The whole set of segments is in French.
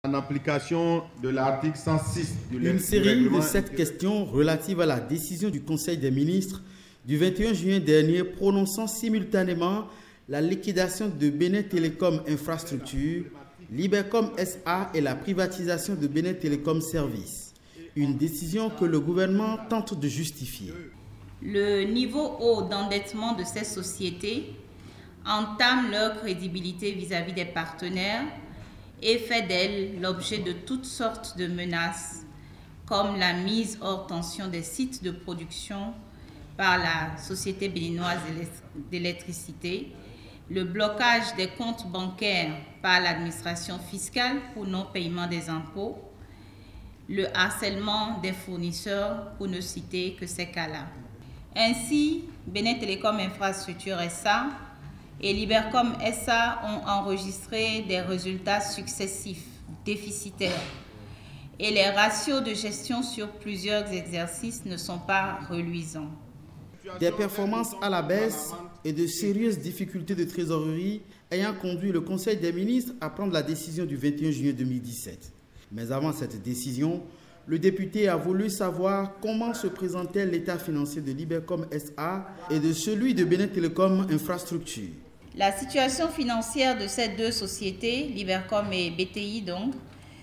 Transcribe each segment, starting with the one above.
En application de l'article 106 Une série de 7 questions relatives à la décision du Conseil des ministres du 21 juin dernier prononçant simultanément la liquidation de Bénin Télécom Infrastructure, Libercom SA et la privatisation de Bénin Télécom Services. Une décision que le gouvernement tente de justifier. Le niveau haut d'endettement de ces sociétés entame leur crédibilité vis-à-vis des partenaires et fait d'elles l'objet de toutes sortes de menaces, comme la mise hors tension des sites de production par la Société béninoise d'électricité, le blocage des comptes bancaires par l'administration fiscale pour non-paiement des impôts, le harcèlement des fournisseurs, pour ne citer que ces cas-là. Ainsi, Bénin Télécom Infrastructure SA et Libercom SA ont enregistré des résultats successifs déficitaires et les ratios de gestion sur plusieurs exercices ne sont pas reluisants. Des performances à la baisse et de sérieuses difficultés de trésorerie ayant conduit le Conseil des ministres à prendre la décision du 21 juillet 2017. Mais avant cette décision, le député a voulu savoir comment se présentait l'état financier de Libercom SA et de celui de Bénin Télécom Infrastructure. La situation financière de ces deux sociétés, Libercom et BTI donc,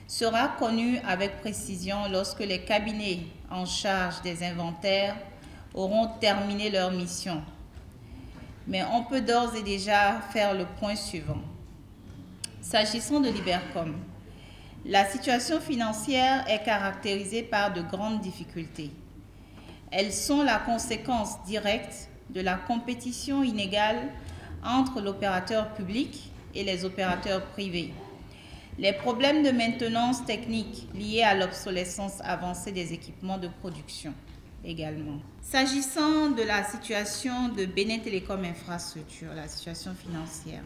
sera connue avec précision lorsque les cabinets en charge des inventaires auront terminé leur mission. Mais on peut d'ores et déjà faire le point suivant. S'agissant de Libercom, la situation financière est caractérisée par de grandes difficultés. Elles sont la conséquence directe de la compétition inégale entre l'opérateur public et les opérateurs privés. Les problèmes de maintenance technique liés à l'obsolescence avancée des équipements de production également. S'agissant de la situation de Bénin Télécom Infrastructure, la situation financière,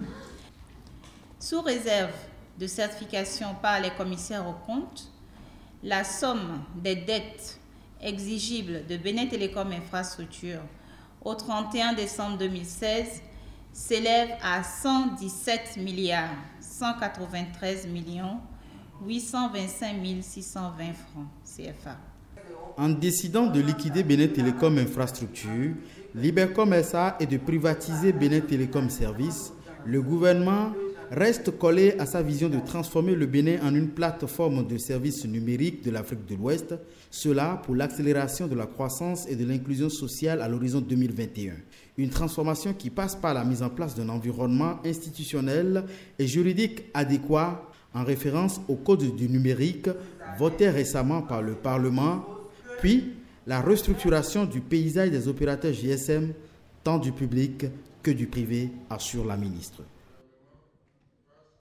sous réserve de certification par les commissaires aux comptes, la somme des dettes exigibles de Bénin Télécom Infrastructure au 31 décembre 2016 s'élève à 117 milliards 193 millions 825 620 francs CFA. En décidant de liquider Bénin Télécom Infrastructure, Libercom SA et de privatiser Bénin Télécom Services, le gouvernement reste collé à sa vision de transformer le Bénin en une plateforme de services numériques de l'Afrique de l'Ouest, cela pour l'accélération de la croissance et de l'inclusion sociale à l'horizon 2021. Une transformation qui passe par la mise en place d'un environnement institutionnel et juridique adéquat en référence au Code du numérique voté récemment par le Parlement, puis la restructuration du paysage des opérateurs GSM, tant du public que du privé, assure la ministre.